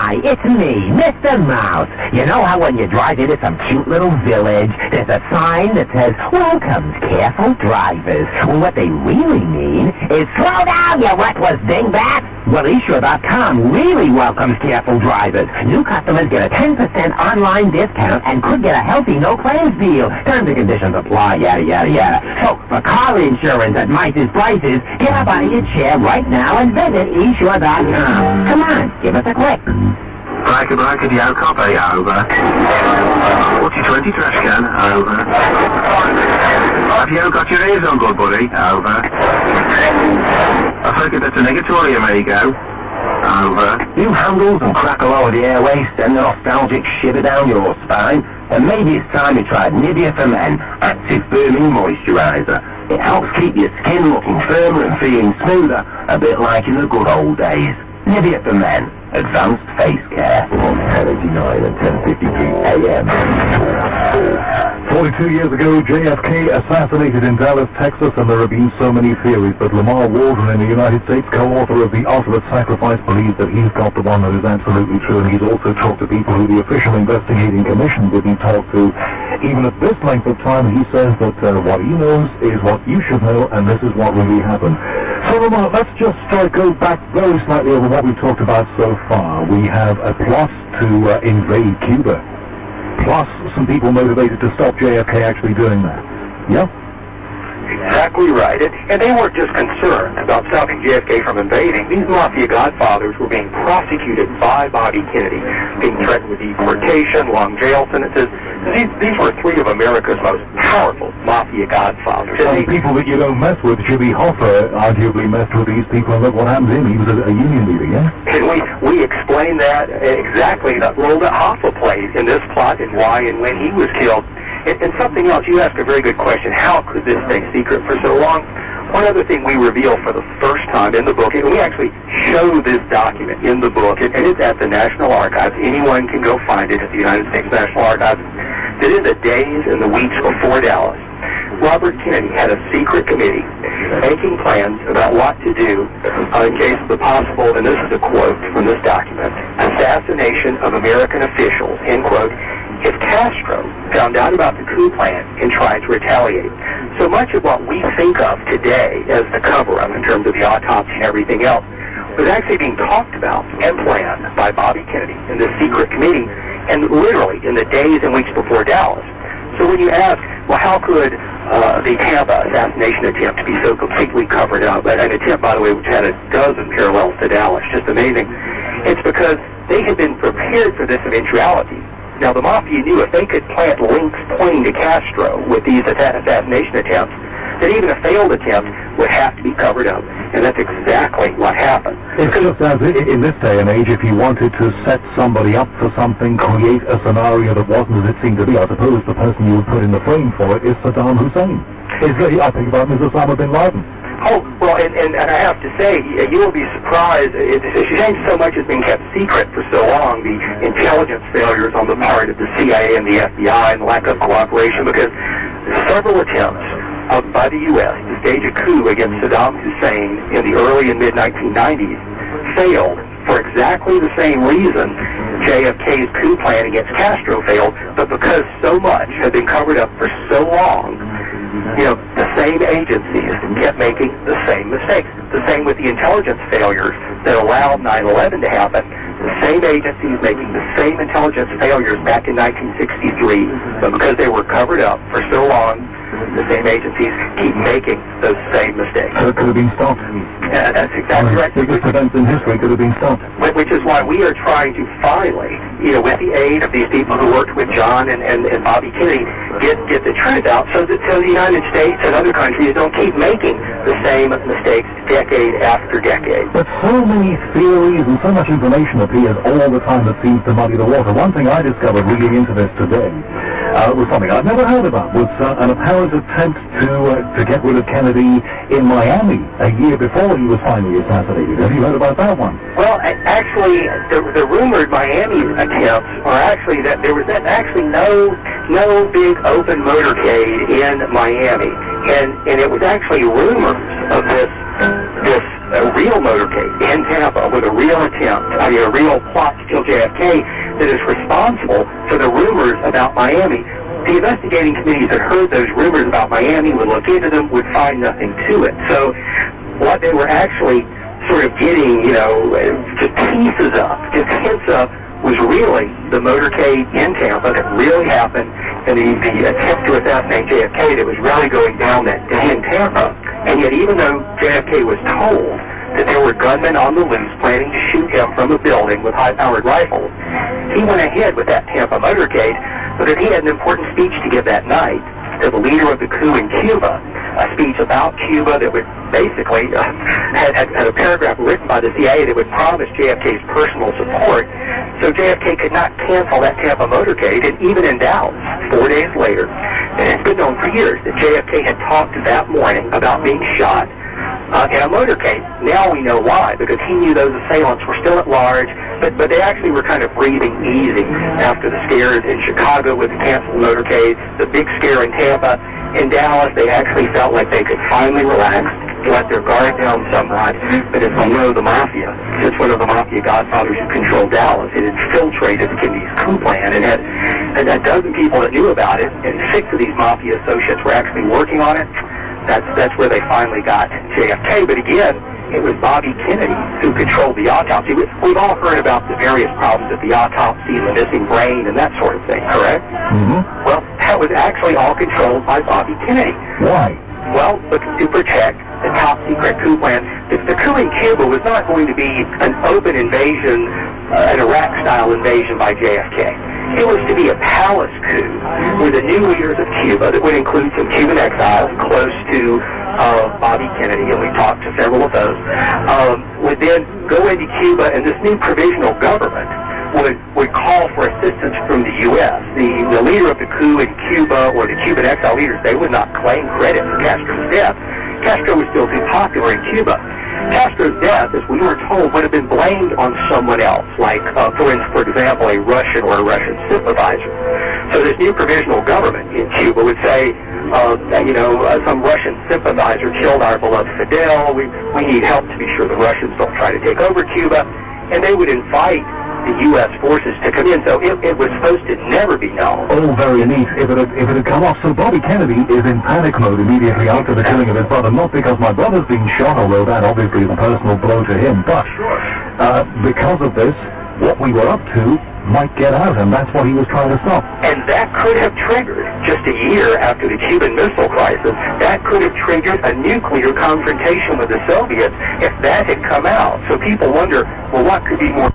Hi, it's me, Mr. Mouse. You know how when you drive into some cute little village, there's a sign that says, "Welcomes careful drivers." Well, what they really mean is, "Slow down, you reckless dingbat." Well, eSure.com really welcomes careful drivers. New customers get a 10% online discount and could get a healthy no-claims deal. Terms and conditions apply, yada, yada, yada. So, for car insurance at Mice's prices, get up out of your chair right now and visit eSure.com. Come on, give us a click. Breaker, the copy, over. 4020 trash can, over. Have you got your ears on good, buddy? Over. I think it's a negatory, amigo. Over. New handles and crackle over the airways send a nostalgic shiver down your spine, and maybe it's time you tried Nivea for Men Active Firming Moisturizer. It helps keep your skin looking firmer and feeling smoother, a bit like in the good old days. Nivea for Men, advanced face care. On 10:89 and 10:53 a.m. 42 years ago, JFK assassinated in Dallas, Texas, and there have been so many theories, but Lamarr Waldron in the United States, co-author of The Ultimate Sacrifice, believes that he's got the one that is absolutely true, and he's also talked to people who the official investigating commission didn't talk to. Even at this length of time, he says that what he knows is what you should know, and this is what really happened. So, Lamarr, let's just go back very slightly over what we've talked about so far. We have a plot to invade Cuba, plus some people motivated to stop JFK actually doing that. Yeah? Exactly right. And they weren't just concerned about stopping JFK from invading. These mafia godfathers were being prosecuted by Bobby Kennedy, being threatened with deportation, long jail sentences. These were three of America's most powerful mafia godfathers. And people that you don't mess with, Jimmy Hoffa arguably messed with these people, and look what happened to him. He was a union leader, yeah? And we explained that exactly, that role that Hoffa played in this plot and why and when he was killed. And something else, you asked a very good question. How could this stay secret for so long? One other thing we reveal for the first time in the book, and we actually show this document in the book, and it's at the National Archives. Anyone can go find it at the United States National Archives. That in the days and the weeks before Dallas, Robert Kennedy had a secret committee making plans about what to do in case of the possible, and this is a quote from this document, assassination of American officials, end quote, if Castro found out about the coup plan and tried to retaliate. So much of what we think of today as the cover-up in terms of the autopsy and everything else was actually being talked about and planned by Bobby Kennedy in this secret committee, and literally in the days and weeks before Dallas. So when you ask, well, how could the Tampa assassination attempt be so completely covered up, an attempt, by the way, which had a dozen parallels to Dallas, just amazing, it's because they had been prepared for this eventuality. Now, the Mafia knew if they could plant links pointing to Castro with these assassination attempts, that even a failed attempt would have to be covered up. And that's exactly what happened. It's just as in this day and age, if you wanted to set somebody up for something, create a scenario that wasn't as it seemed to be, I suppose the person you would put in the frame for it is Saddam Hussein. I think about him as Osama bin Laden. Oh, well, and I have to say, you will be surprised. It's a shame so much has been kept secret for so long, the intelligence failures on the part of the CIA and the FBI and the lack of cooperation, because several attempts by the U.S. to stage a coup against Saddam Hussein in the early and mid-1990s failed for exactly the same reason JFK's coup plan against Castro failed, but because so much had been covered up for so long, the same agencies kept making the same mistakes. The same with the intelligence failures that allowed 9/11 to happen. The same agencies making the same intelligence failures back in 1963, but because they were covered up for so long, the same agencies keep making those same mistakes. So it could have been stopped. Yeah, that's exactly right. The biggest events in history could have been stopped. Which is why we are trying to finally, with the aid of these people who worked with John and Bobby Kennedy, get the truth out so that the United States and other countries don't keep making the same mistakes decade after decade. But so many theories and so much information appears all the time that seems to muddy the water. One thing I discovered reading into this today was something I'd never heard about, was an apparent attempt to get rid of Kennedy in Miami a year before he was finally assassinated. Have you heard about that one? Well, actually, the rumored Miami attempts are actually that there was actually no big open motorcade in Miami, and it was actually rumors of this a real motorcade in Tampa with a real a real plot to kill JFK that is responsible for the rumors about Miami. The investigating committees that heard those rumors about Miami would look into them, would find nothing to it. So what they were actually sort of getting, just pieces of, just hints of, was really the motorcade in Tampa that really happened, and the attempt to assassinate JFK that was really going down that day in Tampa. And yet, even though JFK was told that there were gunmen on the loose planning to shoot him from a building with high-powered rifles, he went ahead with that Tampa motorcade so that he had an important speech to give that night to the leader of the coup in Cuba, a speech about Cuba that would basically had a paragraph written by the CIA that would promise JFK's personal support. So JFK could not cancel that Tampa motorcade, and even in Dallas, 4 days later, and it's been known for years that JFK had talked that morning about being shot in a motorcade. Now we know why, because he knew those assailants were still at large, but they actually were kind of breathing easy after the scares in Chicago with the canceled motorcade, the big scare in Tampa. In Dallas, they actually felt like they could finally relax, let their guard down somewhat. But as we know, the mafia, since one of the mafia godfathers who controlled Dallas, it infiltrated the Kennedy's coup plan and had a dozen people that knew about it, and 6 of these mafia associates were actually working on it. That's where they finally got JFK. But again, it was Bobby Kennedy who controlled the autopsy. We've all heard about the various problems with the autopsy and the missing brain and that sort of thing, correct? Mm-hmm. Well, that was actually all controlled by Bobby Kennedy. Why? Well, to protect the top-secret coup plan. The coup in Cuba was not going to be an open invasion, an Iraq-style invasion by JFK. It was to be a palace coup with the new leaders of Cuba that would include some Cuban exiles close to Bobby Kennedy, and we talked to several of those, would then go into Cuba, and this new provisional government would call for assistance from the U.S. The leader of the coup in Cuba, or the Cuban exile leaders, they would not claim credit for Castro's death. Castro was still too popular in Cuba. Castro's death, as we were told, would have been blamed on someone else, like, for example, a Russian or a Russian sympathizer. So this new provisional government in Cuba would say, some Russian sympathizer killed our beloved Fidel. We need help to be sure the Russians don't try to take over Cuba. And they would invite the U.S. forces to come in, so it was supposed to never be known. Oh, very neat. If it had come off. So Bobby Kennedy is in panic mode immediately after the killing of his brother, not because my brother's been shot, although that obviously is a personal blow to him, but because of this, what we were up to might get out, and that's what he was trying to stop. And that could have triggered, just a year after the Cuban Missile Crisis, that could have triggered a nuclear confrontation with the Soviets if that had come out. So people wonder, well, what could be more